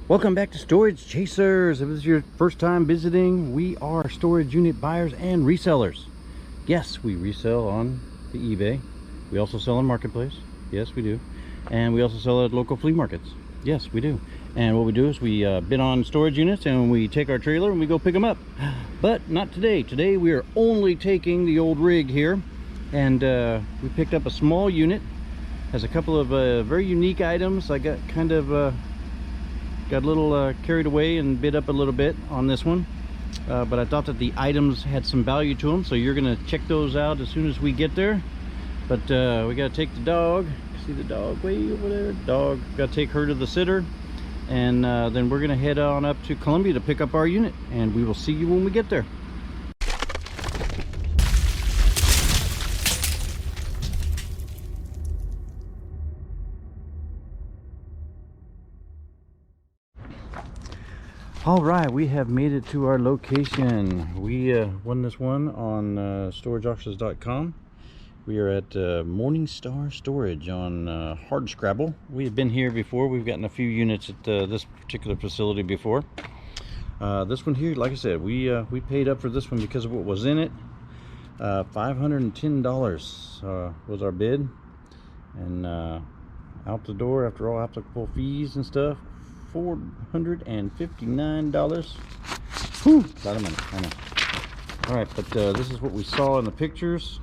Welcome back to Storage Chasers. If this is your first time visiting, we are storage unit buyers and resellers. Yes, we resell on the eBay. We also sell on Marketplace. Yes, we do. And we also sell at local flea markets. Yes, we do. And what we do is we bid on storage units and we take our trailer and we go pick them up. But not today. Today we are only taking the old rig here. And we picked up a small unit. Has a couple of very unique items. I got kind of... got a little carried away and bid up a little bit on this one, but I thought that the items had some value to them, so you're gonna check those out as soon as we get there. But we gotta take the dog. See the dog way over there? Dog. Gotta take her to the sitter, and then we're gonna head on up to Columbia to pick up our unit, and we will see you when we get there. All right, we have made it to our location. We won this one on storageauctions.com. We are at Morningstar Storage on Hardscrabble. We have been here before. We've gotten a few units at this particular facility before. This one here, like I said, we paid up for this one because of what was in it. $510 was our bid, and out the door after all applicable fees and stuff, $459. Whew, a lot of money, I know. All right, but this is what we saw in the pictures.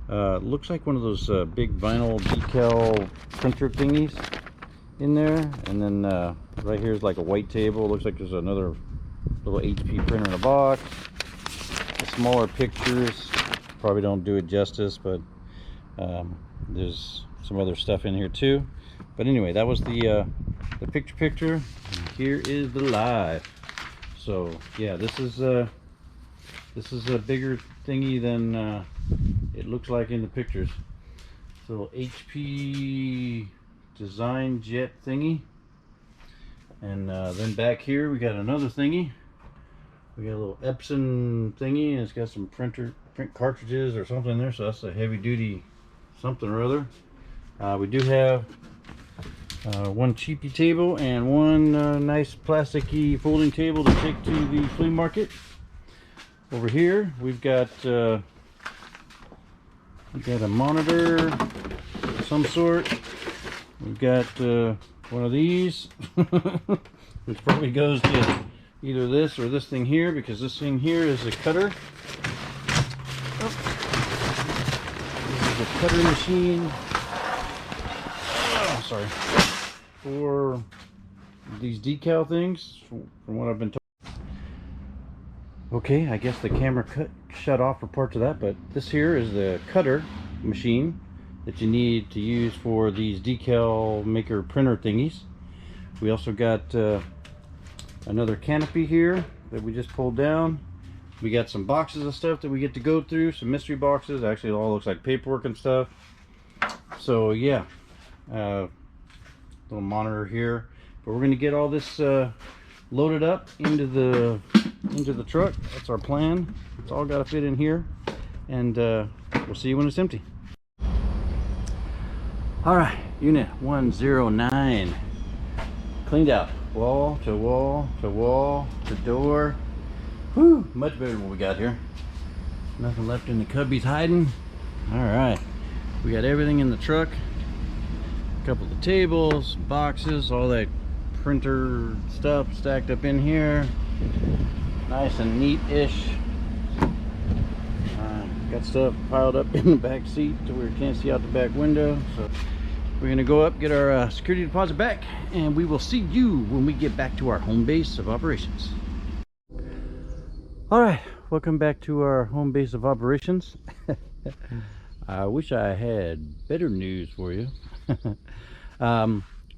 Looks like one of those big vinyl decal printer thingies in there, and then right here is like a white table. Looks like there's another little HP printer in a box. The smaller pictures probably don't do it justice, but there's some other stuff in here too. But anyway, that was the picture, and here is the live. So yeah, this is a bigger thingy than it looks like in the pictures. It's a little HP design jet thingy, and then back here we got another thingy. We got a little Epson thingy, and it's got some print cartridges or something in there, so that's a heavy duty something or other. We do have one cheapy table and one nice plasticky folding table to take to the flea market. Over here we've got a monitor of some sort. We've got one of these which probably goes to either this or this thing here, because this thing here is a cutter. Oh. This is a cutter machine. Oh, sorry. For these decal things, from what I've been told. Okay, I guess the camera shut off for parts of that, but this here is the cutter machine that you need to use for these decal maker printer thingies. We also got another canopy here that we just pulled down. We got some boxes of stuff that we get to go through, some mystery boxes. Actually, it all looks like paperwork and stuff. So yeah, little monitor here, but we're going to get all this loaded up into the truck. That's our plan. It's all got to fit in here, and we'll see you when it's empty. All right, unit 109 cleaned out, wall to wall to wall to door. Whew, much better than what we got here. Nothing left in the cubbies hiding. All right, we got everything in the truck. Couple of tables, boxes, all that printer stuff stacked up in here, nice and neat-ish. Got stuff piled up in the back seat to where you can't see out the back window. So we're gonna go up, get our security deposit back, and we will see you when we get back to our home base of operations. All right, welcome back to our home base of operations. I wish I had better news for you.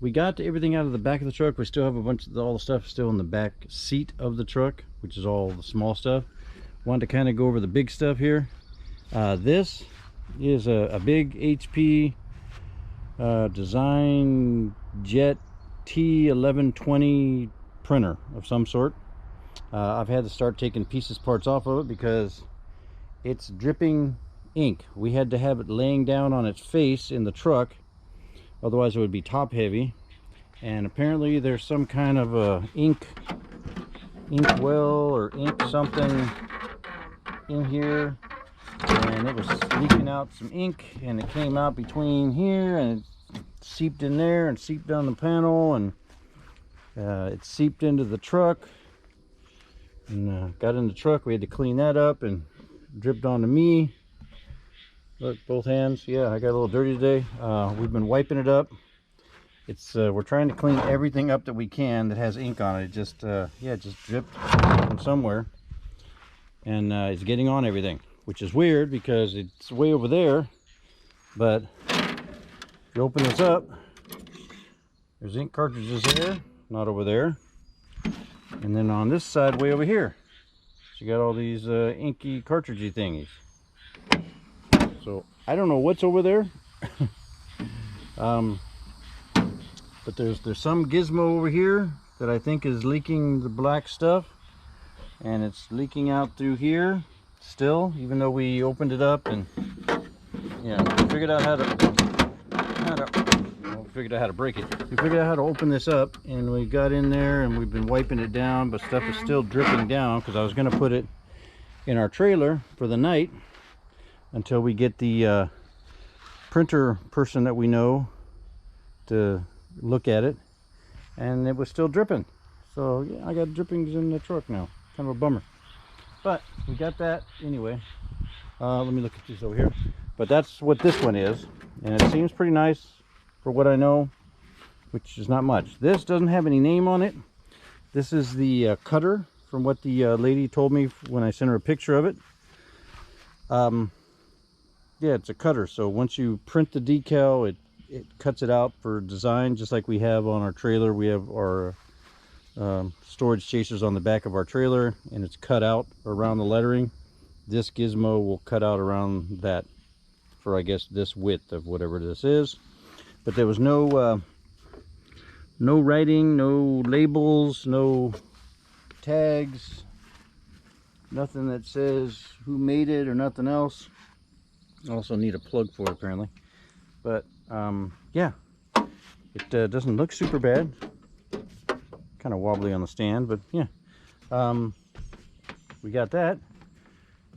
We got everything out of the back of the truck. We still have a bunch of all the stuff still in the back seat of the truck, which is all the small stuff. Wanted to kind of go over the big stuff here. This is a big HP design jet T1120 printer of some sort. I've had to start taking parts off of it because it's dripping ink. We had to have it laying down on its face in the truck, otherwise it would be top heavy, and apparently there's some kind of a ink well or ink something in here, and it was leaking out some ink, and it came out between here and it seeped in there and seeped down the panel, and it seeped into the truck and got in the truck. We had to clean that up and dripped onto me. Look, both hands. Yeah, I got a little dirty today. We've been wiping it up. It's we're trying to clean everything up that we can that has ink on it. It just yeah, it just dripped from somewhere, and it's getting on everything, which is weird because it's way over there. But if you open this up, there's ink cartridges there, not over there, and then on this side, way over here, so you got all these inky cartridgey thingies. So I don't know what's over there. But there's some gizmo over here that I think is leaking the black stuff, and it's leaking out through here still, even though we opened it up and yeah, we figured out how to break it. We figured out how to open this up, and we got in there and we've been wiping it down, but stuff is still dripping down because I was going to put it in our trailer for the night until we get the printer person that we know to look at it, and it was still dripping. So yeah, I got drippings in the truck now. Kind of a bummer, but we got that anyway. Let me look at this over here. But that's what this one is, and it seems pretty nice for what I know, which is not much. This doesn't have any name on it. This is the cutter, from what the lady told me when I sent her a picture of it. Yeah, it's a cutter, so once you print the decal, it cuts it out for design, just like we have on our trailer. We have our storage chasers on the back of our trailer, and it's cut out around the lettering. This gizmo will cut out around that for, I guess, this width of whatever this is. But there was no writing, no labels, no tags, nothing that says who made it or nothing else. I also need a plug for it apparently, but yeah, it doesn't look super bad. Kind of wobbly on the stand, but yeah, we got that,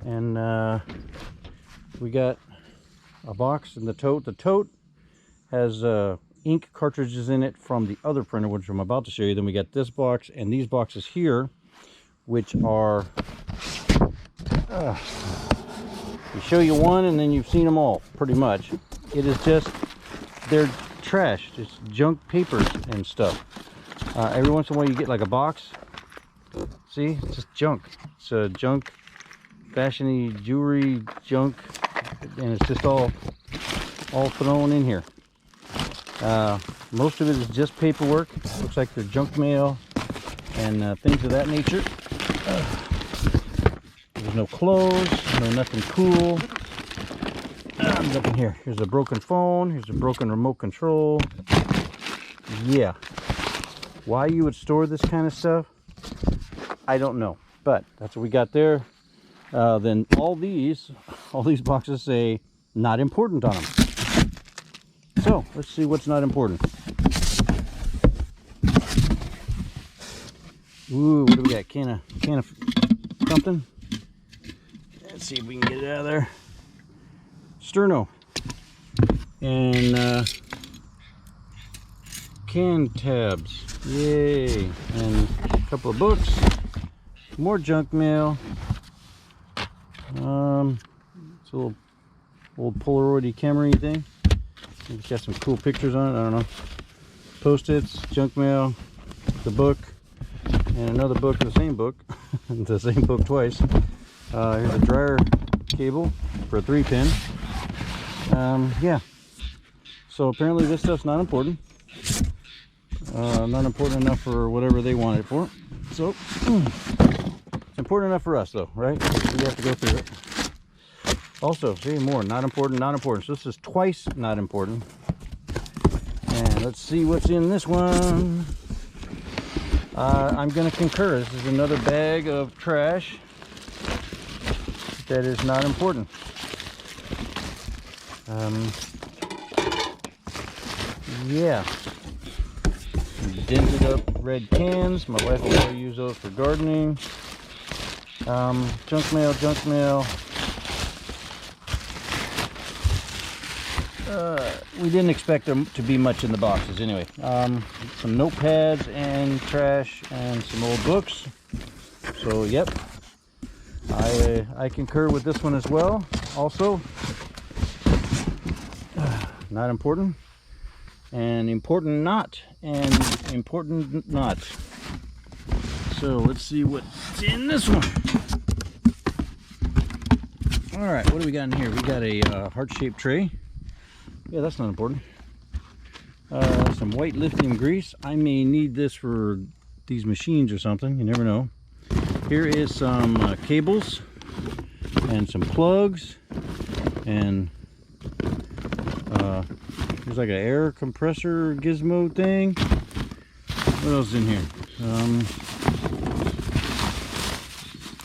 and we got a box in the tote. The tote has ink cartridges in it from the other printer, which I'm about to show you. Then we got this box and these boxes here, which are we show you one and then you've seen them all pretty much. It is just, they're trash, just junk papers and stuff. Every once in a while you get like a box, see, it's just junk. It's junk, fashiony jewelry junk, and it's just all thrown in here. Most of it is just paperwork. Looks like they're junk mail and things of that nature. There's no clothes, no nothing cool. Look in here. Here's a broken phone. Here's a broken remote control. Yeah. Why you would store this kind of stuff, I don't know. But that's what we got there. Then all these boxes say not important on them. So let's see what's not important. Ooh, what do we got? Can of something. Let's see if we can get it out of there. Sterno and can tabs. Yay! And a couple of books. More junk mail. It's a little old Polaroid camera thing. It's got some cool pictures on it. I don't know. Post-its, junk mail, the book, and another book, the same book. The same book twice. Here's a dryer cable for a 3-pin. Yeah. So apparently this stuff's not important. Not important enough for whatever they want it for. So it's important enough for us, though, right? We have to go through it. Also, see, more not important, not important. So this is twice not important. And let's see what's in this one. I'm going to concur. This is another bag of trash that is not important. Yeah. dented up red cans. My wife will probably use those for gardening. Junk mail, junk mail. We didn't expect there to be much in the boxes anyway. Some notepads and trash and some old books. So yep, I concur with this one as well. Also, not important, and important not, and important not. So let's see what's in this one. All right, what do we got in here? We got a heart-shaped tray. Yeah, that's not important. Some white lithium grease. I may need this for these machines or something. You never know. Here is some cables and some plugs, and there's like an air compressor gizmo thing. What else is in here?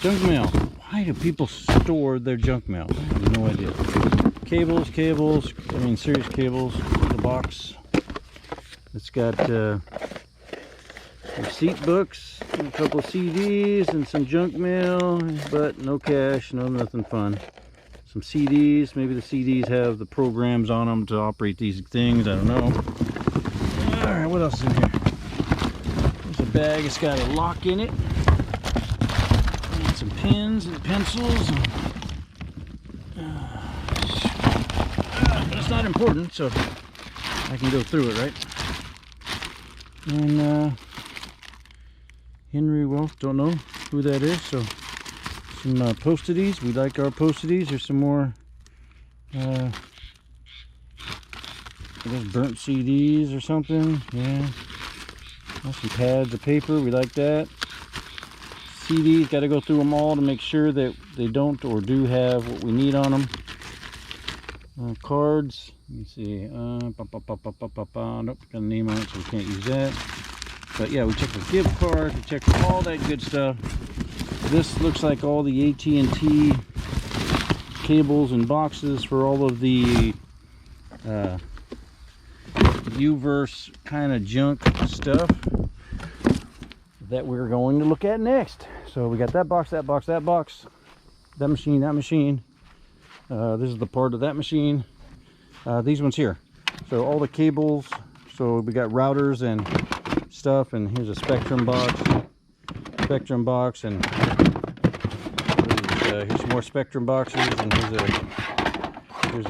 Junk mail. Why do people store their junk mail? I have no idea. Cables, I mean serious cables. The box. It's got receipt books, and a couple of CDs, and some junk mail, but no cash, no nothing fun. Some CDs. Maybe the CDs have the programs on them to operate these things. I don't know. All right, what else is in here? There's a bag. It's got a lock in it. And some pens and pencils. But it's not important, so I can go through it, right? And Henry Welf, don't know who that is. So some Post-its. We like our Post-its. There's some more I guess burnt CDs or something. Yeah. There's some pads of paper. We like that. CDs, got to go through them all to make sure that they don't or do have what we need on them. Cards. Let me see. Nope, got a name on it, so we can't use that. But yeah, we checked the gift card. We checked all that good stuff. This looks like all the AT&T cables and boxes for all of the U-verse kind of junk stuff that we're going to look at next. So we got that box, that box, that box, that machine, that machine. This is the part of that machine. These ones here. So all the cables. So we got routers and stuff, and here's a Spectrum box. And here's some more Spectrum boxes, and here's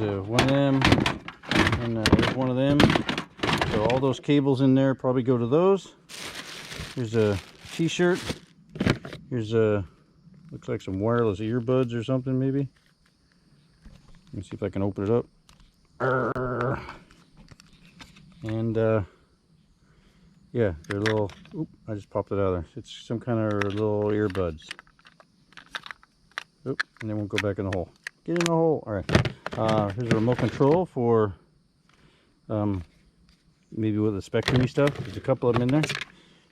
a one of them, and here's one of them. So all those cables in there probably go to those. Here's a t-shirt. Here's a, looks like some wireless earbuds or something maybe. Let me see if I can open it up. And yeah, they're little, oop, I just popped it out of there. It's some kind of little earbuds. Oop, and they won't go back in the hole. Get in the hole. All right. Here's a remote control for maybe with the Spectrum-y stuff. There's a couple of them in there.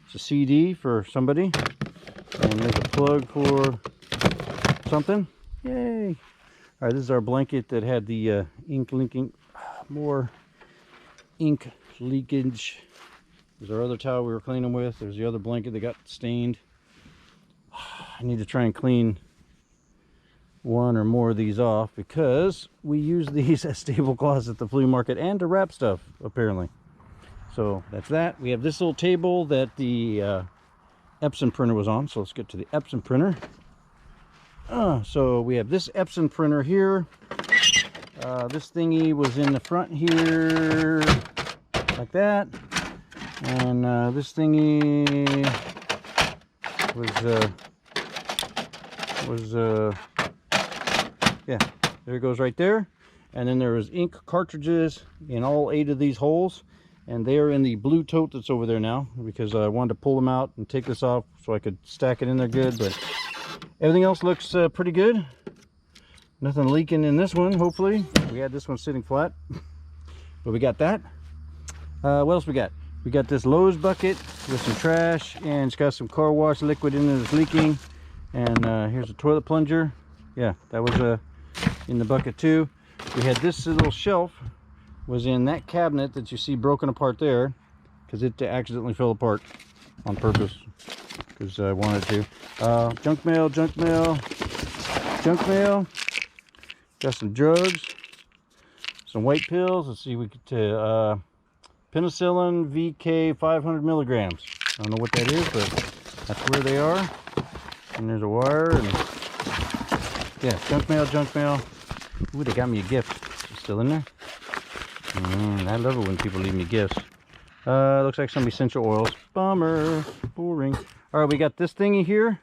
It's a CD for somebody. And there's a plug for something. Yay. All right, this is our blanket that had the ink leaking. More ink leakage. There's our other towel we were cleaning with. There's the other blanket that got stained. I need to try and clean one or more of these off because we use these as tablecloths at the flea market and to wrap stuff, apparently. So that's that. We have this little table that the Epson printer was on. So let's get to the Epson printer. So we have this Epson printer here. This thingy was in the front here, like that. And this thingy yeah, there it goes right there. And then there was ink cartridges in all 8 of these holes, and they are in the blue tote that's over there now because I wanted to pull them out and take this off so I could stack it in there good. But everything else looks pretty good. Nothing leaking in this one, hopefully. We had this one sitting flat, but we got that. What else we got? We got this Lowe's bucket with some trash, and it's got some car wash liquid in it that's leaking. And here's a toilet plunger. Yeah, that was in the bucket too. We had this little shelf, was in that cabinet that you see broken apart there. because it accidentally fell apart on purpose because I wanted to. Junk mail, junk mail, junk mail. Got some drugs, some white pills. Let's see, we get to penicillin VK 500 milligrams. I don't know what that is, but that's where they are. And there's a wire, and yeah, junk mail, junk mail. Ooh, they got me a gift. It's still in there. I love it when people leave me gifts. Looks like some essential oils. Bummer. Boring. Alright, we got this thingy here.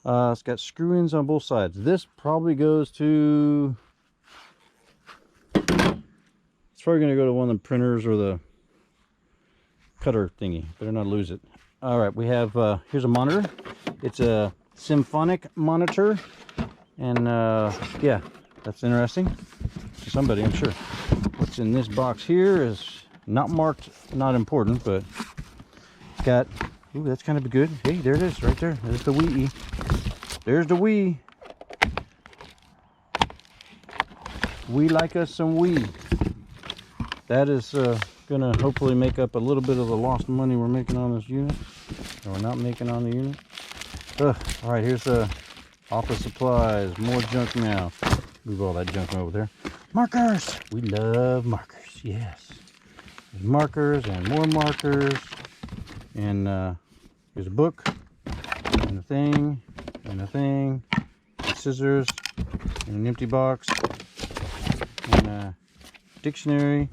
It's got screw-ins on both sides. This probably goes to... It's probably going to go to one of the printers or the cutter thingy. Better not lose it. Alright, we have... here's a monitor. It's a symphonic monitor. And, yeah, that's interesting to somebody, I'm sure. What's in this box here is not marked, not important, but got... Ooh, that's kind of good. Hey, there it is, right there. There's the Wii. There's the Wii. We like us some Wii. That is gonna hopefully make up a little bit of the lost money we're making on this unit. Or we're not making on the unit. Alright, here's the office supplies. More junk mail. Move all that junk mail over there. Markers! We love markers, yes. There's markers and more markers. And here's a book. And a thing. And a thing. And scissors. And an empty box. And a dictionary.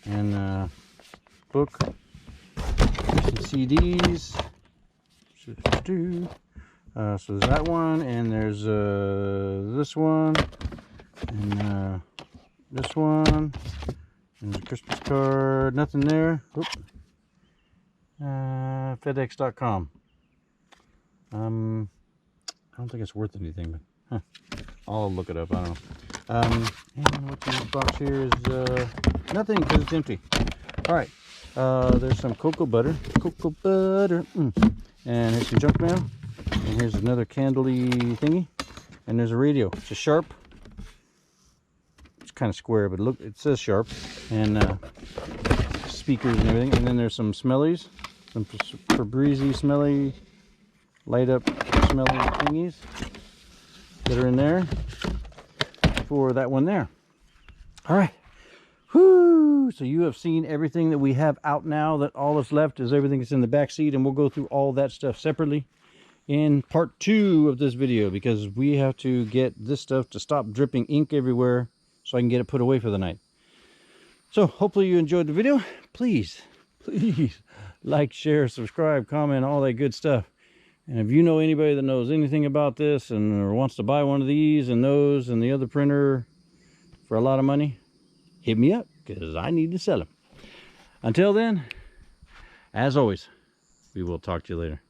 And a book. Some CDs. So there's that one. And there's this one. And this one. And there's a Christmas card. Nothing there. Oop. FedEx.com. I don't think it's worth anything, but I'll look it up. I don't know. And what's in this box here is nothing because it's empty. All right. There's some cocoa butter. Cocoa butter. And here's some junk mail. And here's another candly thingy. And there's a radio. It's a Sharp. It's kind of square, but look, it says Sharp. And speakers and everything. And then there's some smellies. Some Febreze smelly, light up smelly thingies that are in there for that one there. All right. Whoo! So you have seen everything that we have out now. That all that's left is everything that's in the back seat, and we'll go through all that stuff separately in part 2 of this video, because we have to get this stuff to stop dripping ink everywhere so I can get it put away for the night. So hopefully you enjoyed the video. Please like, share, subscribe, comment, all that good stuff. And if you know anybody that knows anything about this and or wants to buy one of these and those and the other printer for a lot of money, hit me up, because I need to sell them. Until then, as always, we will talk to you later.